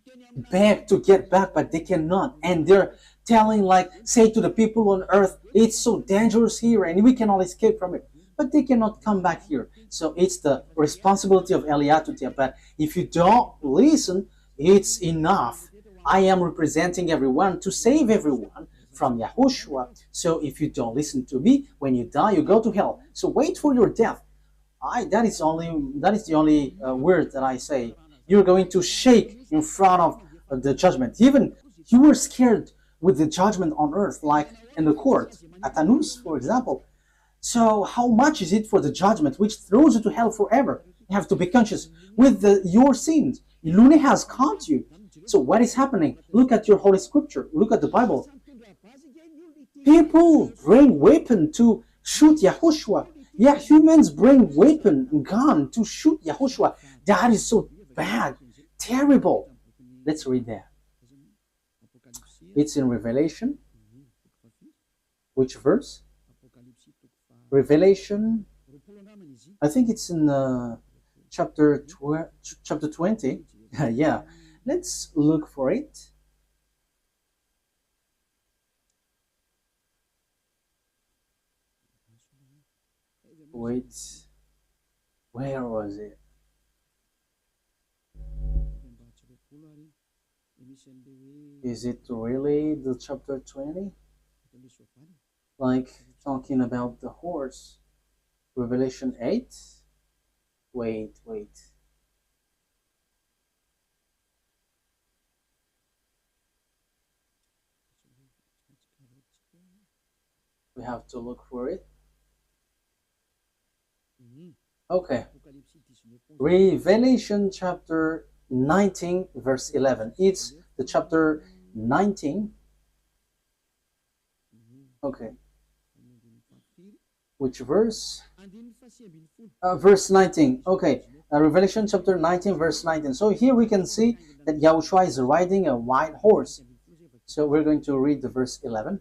beg to get back, but they cannot, and they're telling, like, say to the people on earth, it's so dangerous here and we cannot escape from it, but they cannot come back here. So it's the responsibility of Eliah to tell. But if you don't listen, it's enough. I am representing everyone to save everyone from Yahushua. So if you don't listen to me, when you die, you go to hell. So wait for your death. That is the only word that I say. You're going to shake in front of the judgment. Even you were scared with the judgment on earth, like in the court at Anus, for example. So how much is it for the judgment which throws you to hell forever? You have to be conscious with your sins. Lune has caught you. So what is happening? Look at your Holy Scripture. Look at the Bible. People bring weapon to shoot Yahushua. Yeah, humans bring weapon, gun to shoot Yahushua. That is so bad, terrible. Let's read that. It's in Revelation. Which verse? Revelation. I think it's in chapter 20. Yeah, let's look for it. Wait, where was it? Is it really the chapter 20? Like talking about the horse? Revelation 8? Wait. We have to look for it. Okay. Revelation chapter 19 verse 11. It's the chapter 19. Okay. Which verse? Verse 19. Okay. Revelation chapter 19 verse 19. So here we can see that Yahushua is riding a white horse. So we're going to read the verse 11.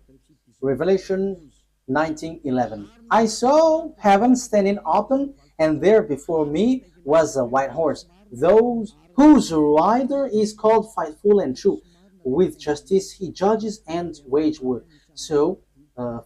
Revelation 19:11. I saw heaven standing open, and there before me was a white horse, those whose rider is called Faithful and True. With justice he judges and wage war. So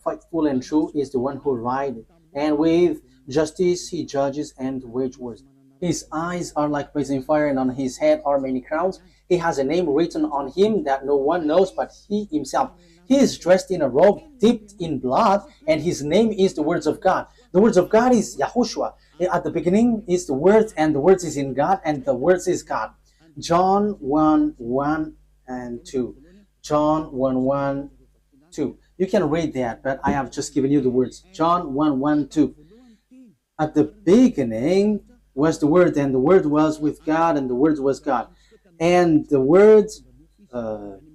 Faithful and True is the one who rides, and with justice he judges and wage wars. His eyes are like blazing fire, and on his head are many crowns. He has a name written on him that no one knows but he himself. He is dressed in a robe dipped in blood, and his name is the words of God. The words of God is Yahushua. At the beginning is the word, and the words is in God, and the words is God. John 1:1 and 2. John 1:1, 2. You can read that, but I have just given you the words. John 1:1, 2. At the beginning was the Word, and the Word was with God, and the Word was God. And the Word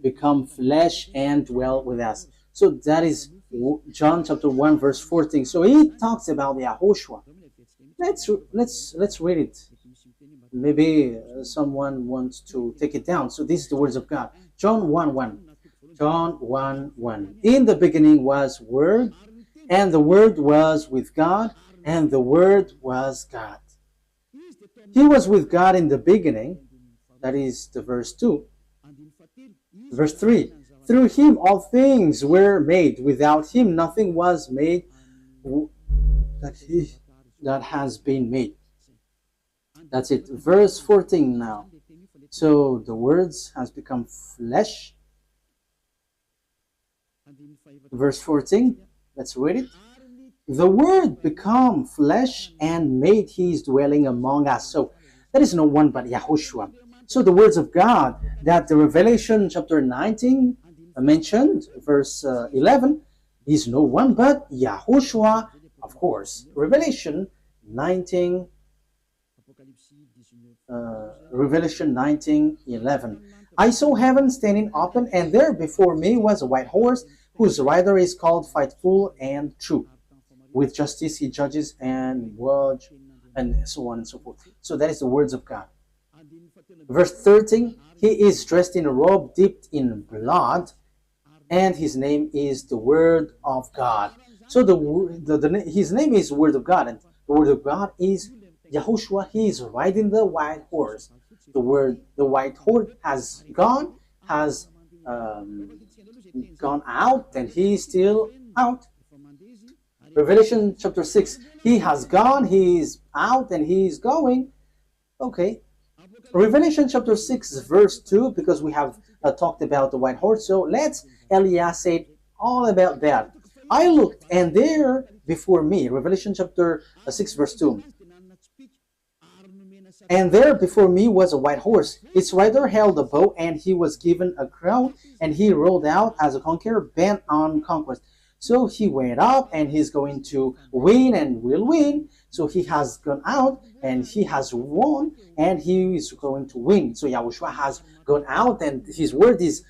become flesh and dwell with us. So that is John chapter 1 verse 14. So he talks about YAHOSHUAH. Let's read it. Maybe someone wants to take it down. So this is the words of God. John 1:1. John 1:1. In the beginning was Word, and the Word was with God, and the Word was God. He was with God in the beginning. That is the verse 2. Verse 3. Through him all things were made. Without him nothing was made that has been made. That's it. Verse 14 now. So the words has become flesh. Verse 14. Let's read it. The Word become flesh and made his dwelling among us. So there is no one but Yahushua. So the words of God that the Revelation chapter 19 mentioned, verse 11, is no one but Yahushua, of course. Revelation 19, Revelation 19:11. I saw heaven standing open, and there before me was a white horse, whose rider is called Faithful and True. With justice he judges and watch, and so on and so forth. So that is the words of God. Verse 13, he is dressed in a robe dipped in blood, and his name is the Word of God. So his name is Word of God, and the Word of God is Yahushua, he is riding the white horse. The word the white horse has gone out, and he is still out. Revelation chapter 6, he has gone, he is out, and he is going. Okay. Revelation chapter 6, verse 2, because we have talked about the white horse. So let's Elias say all about that. I looked, and there before me, Revelation chapter 6, verse 2. And there before me was a white horse. Its rider held a bow, and he was given a crown, and he rode out as a conqueror bent on conquest. So he went up, and he's going to win and will win. So he has gone out, and he has won, and he is going to win. So Yahushua has gone out, and his word is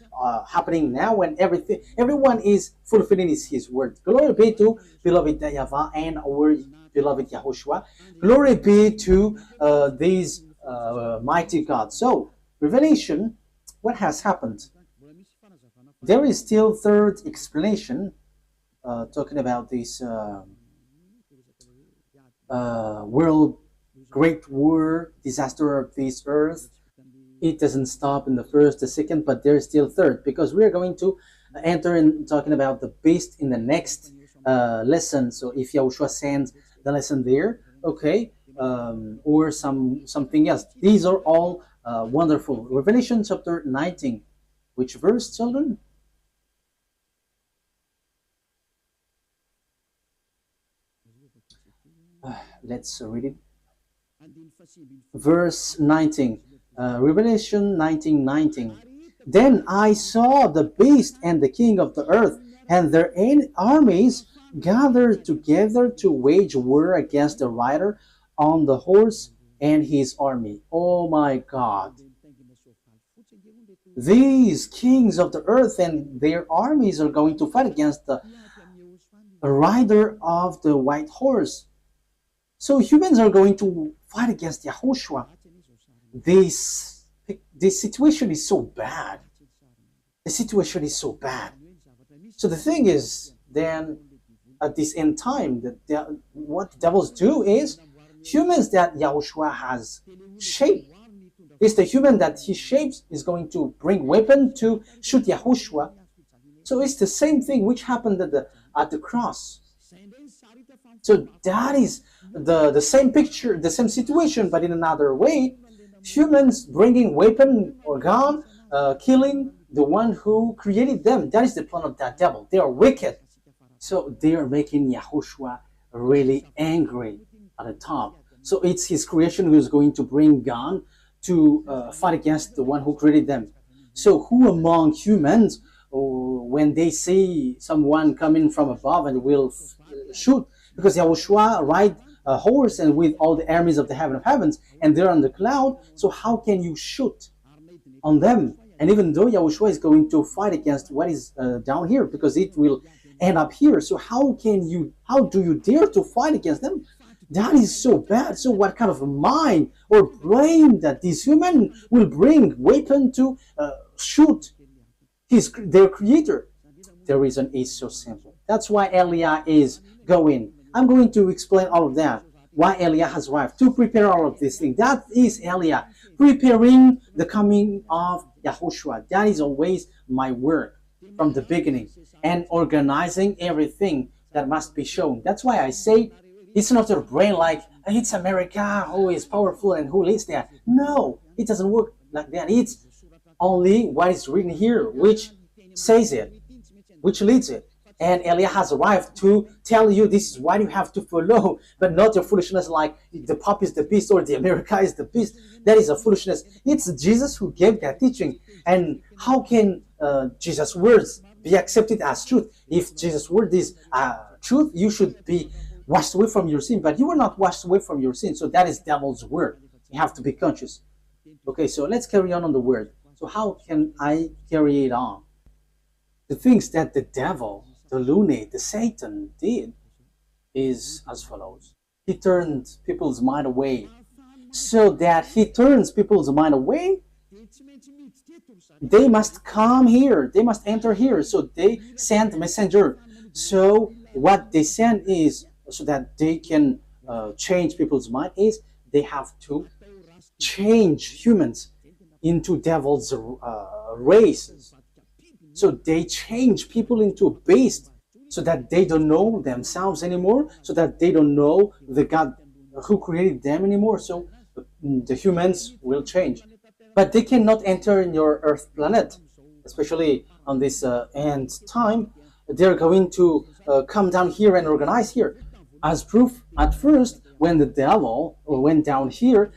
happening now, and everyone is fulfilling his word. Glory be to beloved YAHVAH and our beloved Yahushua. Glory be to these mighty God. So Revelation, what has happened? There is still third explanation talking about this world great war, disaster of this earth. It doesn't stop in the first, the second, but there's still third, because we're going to enter in talking about the beast in the next lesson. So if Yahushua sends the lesson there, okay, or something else. These are all wonderful. Revelation chapter 19. Which verse, children? Let's read it. Verse 19. Revelation 19:19. Then I saw the beast and the king of the earth and their armies gathered together to wage war against the rider on the horse and his army. Oh my God. These kings of the earth and their armies are going to fight against the rider of the white horse. So humans are going to fight against YAHOSHUAH. This situation is so bad. The situation is so bad. So the thing is, then at this end time, what the devils do is, humans that YAHOSHUAH has shaped, is the human that he shapes is going to bring weapon to shoot YAHOSHUAH. So it's the same thing which happened at the cross. So that is the same picture, the same situation, but in another way. Humans bringing weapon or gun, killing the one who created them. That is the plan of that devil. They are wicked. So they are making YAHOSHUAH really angry at the top. So it's his creation who is going to bring gun to fight against the one who created them. So who among humans, when they see someone coming from above and will shoot, because YAHOSHUAH ride a horse and with all the armies of the heaven of heavens, and they're on the cloud, so how can you shoot on them? And even though YAHOSHUAH is going to fight against what is down here, because it will end up here, so how do you dare to fight against them? That is so bad. So what kind of a mind or brain that this human will bring weapon to shoot their creator? The reason is so simple. That's why Eliah is going. I'm going to explain all of that. Why Eliah has arrived to prepare all of these things. That is Eliah preparing the coming of YAHOSHUAH. That is always my work from the beginning, and organizing everything that must be shown. That's why I say it's not your brain like it's America who is powerful and who leads there. No, it doesn't work like that. It's only what is written here which says it, which leads it. And Eliah has arrived to tell you this is what you have to follow, but not your foolishness like the Pope is the beast or the America is the beast. That is a foolishness. It's Jesus who gave that teaching. And how can Jesus' words be accepted as truth? If Jesus' word is truth, you should be washed away from your sin, but you were not washed away from your sin. So that is devil's word. You have to be conscious. Okay, so let's carry on the word. So how can I carry it on? The things that the devil, the lunatic, the Satan did is as follows. He turned people's mind away. So that he turns people's mind away, they must come here. They must enter here. So they send messenger. So what they send is, so that they can change people's mind, is they have to change humans into devil's races. So they change people into beasts so that they don't know themselves anymore, so that they don't know the God who created them anymore. So the humans will change. But they cannot enter in your Earth planet, especially on this end time. They're going to come down here and organize here. As proof, at first, when the devil went down here,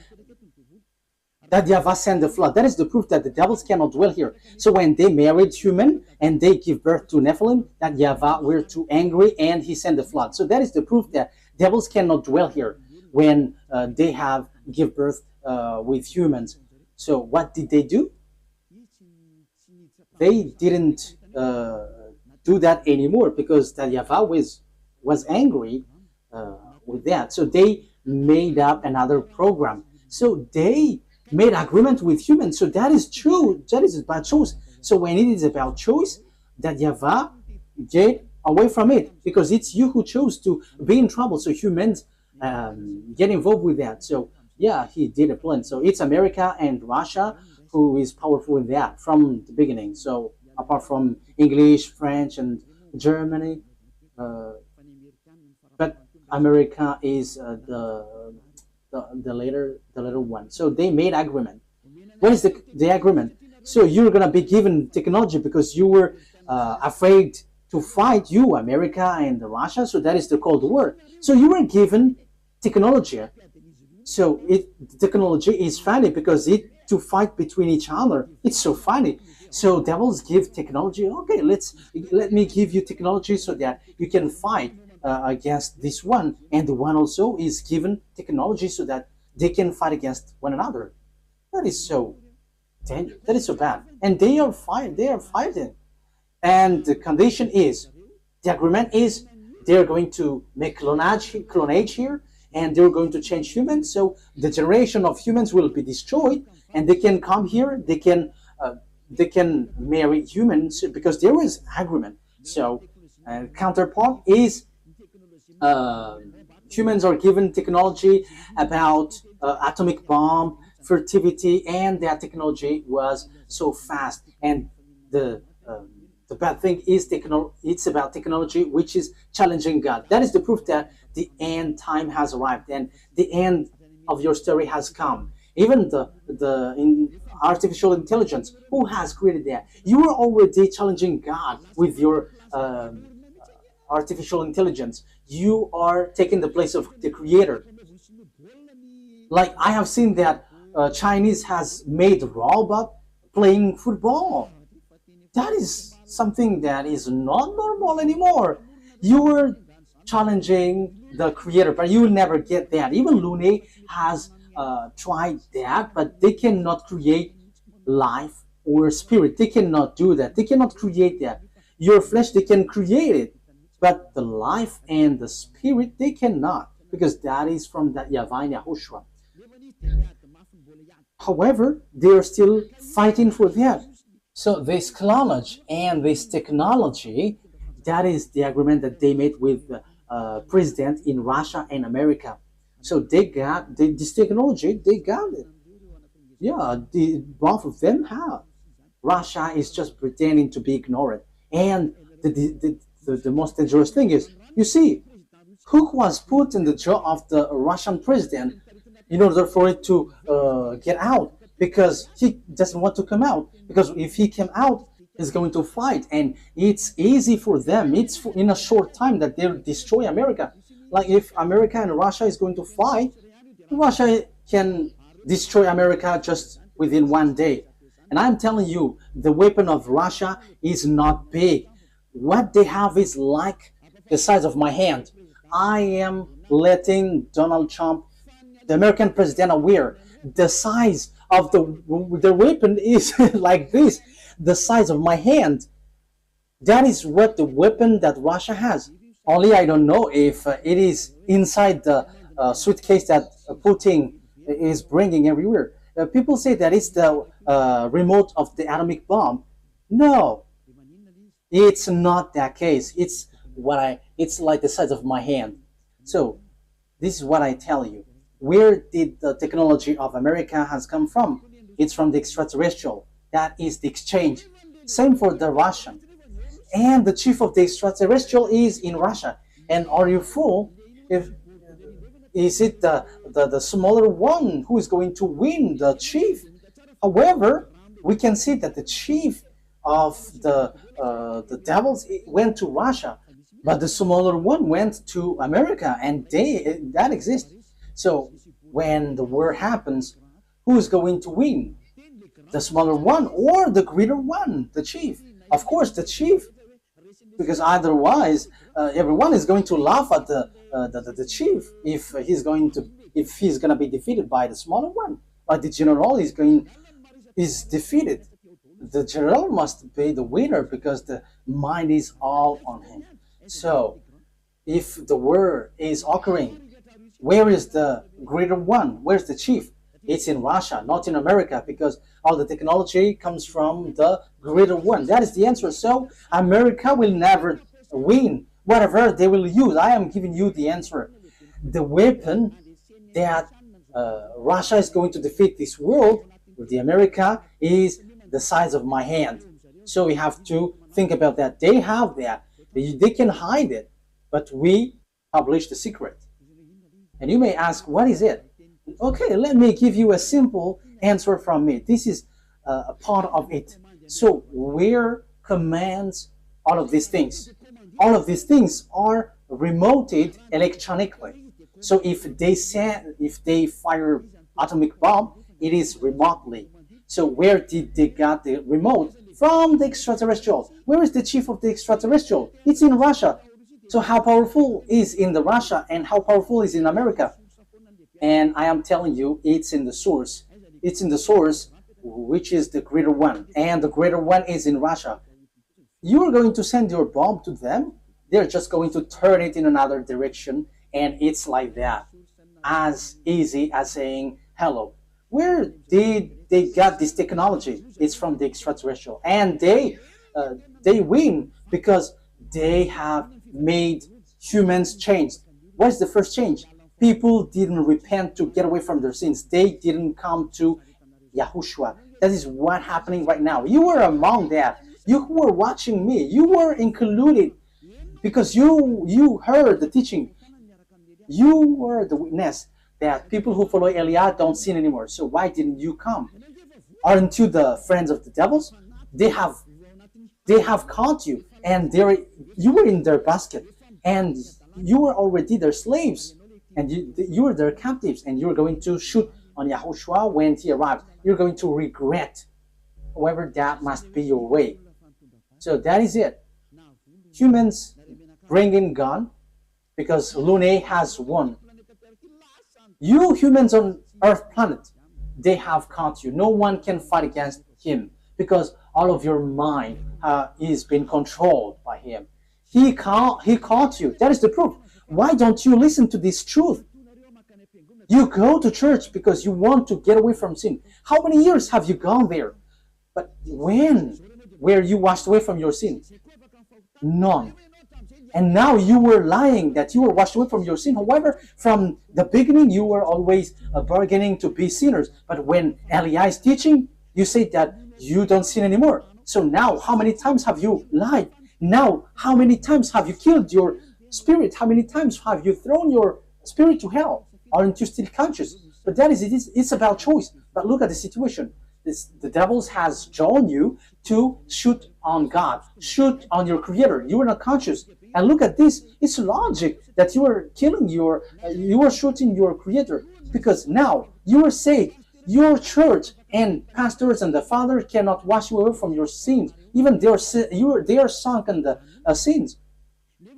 that YAHVAH sent the flood. That is the proof that the devils cannot dwell here. So when they married human and they give birth to Nephilim, that YAHVAH were too angry and he sent the flood. So that is the proof that devils cannot dwell here when they have give birth with humans. So what did they do? They didn't do that anymore because that YAHVAH was angry with that. So they made up another program. So they made agreement with humans. So that is true. That is about choice. So when it is about choice, that YAHVAH get away from it because it's you who chose to be in trouble. So humans get involved with that. So yeah, he did a plan. So it's America and Russia who is powerful in that from the beginning. So apart from English, French, and Germany, but America is the later one. So they made agreement. What is the agreement? So you're gonna be given technology because you were afraid to fight, you America and Russia. So that is the Cold War. So you were given technology. So technology is funny because it to fight between each other. It's so funny. So devils give technology. Okay, let me give you technology so that you can fight against this one, and the one also is given technology so that they can fight against one another. That is so dangerous. That is so bad. And they are fighting. They are fighting. And the condition is, the agreement is, they are going to make clonage here, and they're going to change humans. So the generation of humans will be destroyed, and they can come here. They can marry humans because there is agreement. So counterpart is humans are given technology about atomic bomb, fertility, and that technology was so fast. And the bad thing is it's about technology which is challenging God. That is the proof that the end time has arrived and the end of your story has come. Even in artificial intelligence, who has created that? You are already challenging God with your artificial intelligence. You are taking the place of the creator. Like I have seen that Chinese has made robot playing football. That is something that is not normal anymore. You were challenging the creator, but you will never get that. Even Lune has tried that, but they cannot create life or spirit. They cannot do that. They cannot create that. Your flesh, they can create it, but the life and the spirit, they cannot, because that is from that YAHVAH and YAHOSHUAH. However, they are still fighting for that. So this clonage and this technology, that is the agreement that they made with the president in Russia and America. So they got this technology, they got it. Yeah, both of them have. Russia is just pretending to be ignored. And the most dangerous thing is, you see, who was put in the jaw of the Russian president in order for it to get out, because he doesn't want to come out, because if he came out, he's going to fight, and it's easy for them. It's in a short time that they'll destroy America. Like if America and Russia is going to fight, Russia can destroy America just within one day. And I'm telling you, the weapon of Russia is not big. What they have is like the size of my hand. I am letting Donald Trump, the American president, aware. The size of the weapon is like this, the size of my hand. That is what the weapon that Russia has. Only I don't know if it is inside the suitcase that Putin is bringing everywhere. People say that it's the remote of the atomic bomb. No, it's not that case. It's like the size of my hand. So this is what I tell you. Where did the technology of America has come from? It's from the extraterrestrial. That is the exchange. Same for the Russian. And the chief of the extraterrestrial is in Russia. And are you fool? If is it the smaller one who is going to win, the chief? However, we can see that the chief of the devils went to Russia, but the smaller one went to America, and that exists. So when the war happens, who is going to win? The smaller one or the greater one, the chief? Of course, the chief, because otherwise everyone is going to laugh at the chief if he's going to be defeated by the smaller one. But the general is defeated. The general must be the winner because the mind is all on him. So if the war is occurring, where is the greater one? Where's the chief? It's in Russia, not in America, because all the technology comes from the greater one. That is the answer. So America will never win. Whatever they will use, I am giving you the answer. The weapon that Russia is going to defeat this world with the America is the size of my hand. So we have to think about that. They have that. They can hide it, but we publish the secret. And you may ask, what is it? Okay, let me give you a simple answer from me. This is a part of it. So where commands all of these things? All of these things are remoted electronically. So if they fire atomic bomb, it is remotely. So where did they get the remote? From the extraterrestrials. Where is the chief of the extraterrestrial? It's in Russia. So how powerful is in the Russia and how powerful is in America? And I am telling you, it's in the source. It's in the source, which is the greater one. And the greater one is in Russia. You are going to send your bomb to them. They're just going to turn it in another direction. And it's like that. As easy as saying hello. Where did they get this technology? It's from the extraterrestrial. And they win because they have made humans change. What is the first change? People didn't repent to get away from their sins. They didn't come to YAHOSHUAH. That is what's happening right now. You were among that. You who were watching me, you were included because you heard the teaching. You were the witness that people who follow Eliah don't sin anymore. So why didn't you come? Aren't you the friends of the devils? They have caught you, and you were in their basket, and you were already their slaves. And you were their captives, and you're going to shoot on YAHOSHUAH when he arrives. You're going to regret. However, that must be your way. So that is it. Humans bring in gun because Lune has won. You humans on Earth planet, they have caught you. No one can fight against him because all of your mind is being controlled by him. He caught you. That is the proof. Why don't you listen to this truth? You go to church because you want to get away from sin. How many years have you gone there? But when were you washed away from your sin? None. And now you were lying that you were washed away from your sin. However, from the beginning, you were always bargaining to be sinners. But when Eliah is teaching, you say that you don't sin anymore. So now, how many times have you lied? Now, how many times have you killed your spirit? How many times have you thrown your spirit to hell? Aren't you still conscious? But that is it. It's about choice. But look at the situation. The devil has drawn you to shoot on God, shoot on your Creator. You are not conscious. And look at this. It's logic that you are killing you are shooting your Creator, because now you are saved. Your church and pastors and the Father cannot wash you away from your sins. Even they are sunk in the sins.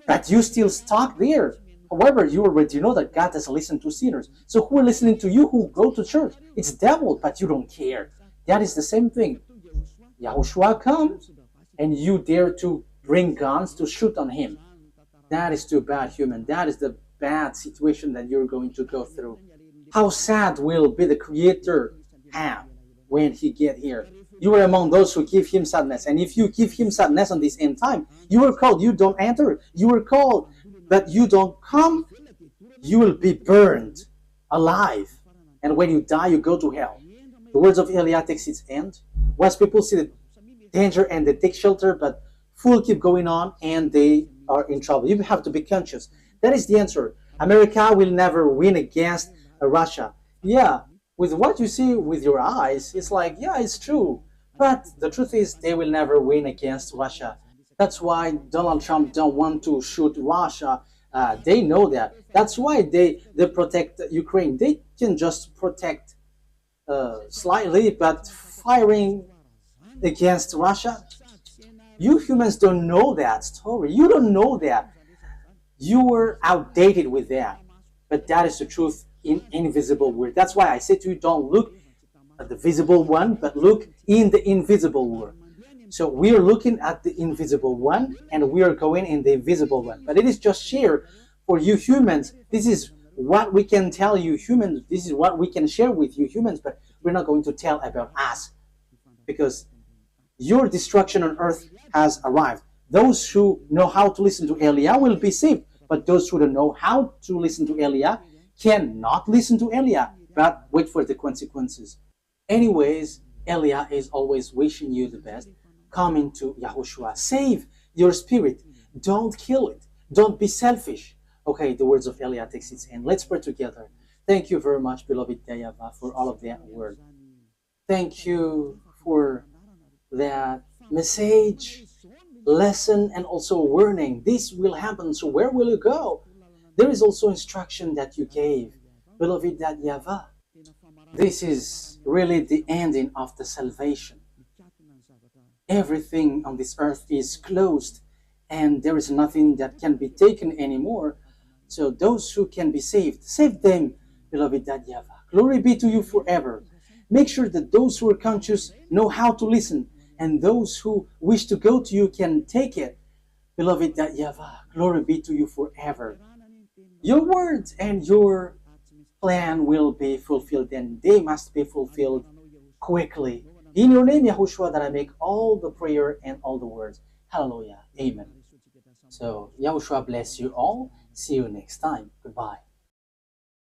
But you still stuck there. However, you already know that God doesn't listen to sinners. So who are listening to you who go to church? It's devil, but you don't care. That is the same thing. YAHOSHUAH comes, and you dare to bring guns to shoot on him. That is too bad, human. That is the bad situation that you're going to go through. How sad will be the Creator have when he get here? You are among those who give him sadness. And if you give him sadness on this end time, you are called, you don't enter. You are called, but you don't come, you will be burned. alive. And when you die, you go to hell. The words of Elia takes its end. Once people see the danger and they take shelter, but fool keep going on and they are in trouble. You have to be conscious. That is the answer. America will never win against Russia. Yeah, with what you see with your eyes, it's like, yeah, it's true. But the truth is, they will never win against Russia. That's why Donald Trump don't want to shoot Russia. They know that. That's why they protect Ukraine. They can just protect slightly, but firing against Russia, you humans don't know that story. You don't know that. You were outdated with that. But that is the truth in invisible world. That's why I say to you, don't look at the visible one, but look in the invisible world. So we are looking at the invisible one, and we are going in the invisible one. But it is just share for you humans. This is what we can tell you humans. This is what we can share with you humans, but we're not going to tell about us, because your destruction on earth has arrived. Those who know how to listen to Elia will be saved, but those who don't know how to listen to Elia cannot listen to Elia, but wait for the consequences. Anyways, Elia is always wishing you the best. Come into YAHOSHUAH. Save your spirit. Don't kill it. Don't be selfish. Okay, the words of Elia takes its end. Let's pray together. Thank you very much, beloved YAHVAH, for all of that word. Thank you for that message, lesson, and also warning. This will happen, so where will you go? There is also instruction that you gave, beloved YAHVAH. This is really the ending of the salvation. Everything on this earth is closed, and there is nothing that can be taken anymore. So those who can be saved, save them, beloved YAHVAH. Glory be to you forever. Make sure that those who are conscious know how to listen, and those who wish to go to you can take it. Beloved YAHVAH, glory be to you forever. Your words and your plan will be fulfilled, and they must be fulfilled quickly. In your name, YAHOSHUAH, that I make all the prayer and all the words. Hallelujah. Amen. So, YAHOSHUAH bless you all. See you next time. Goodbye.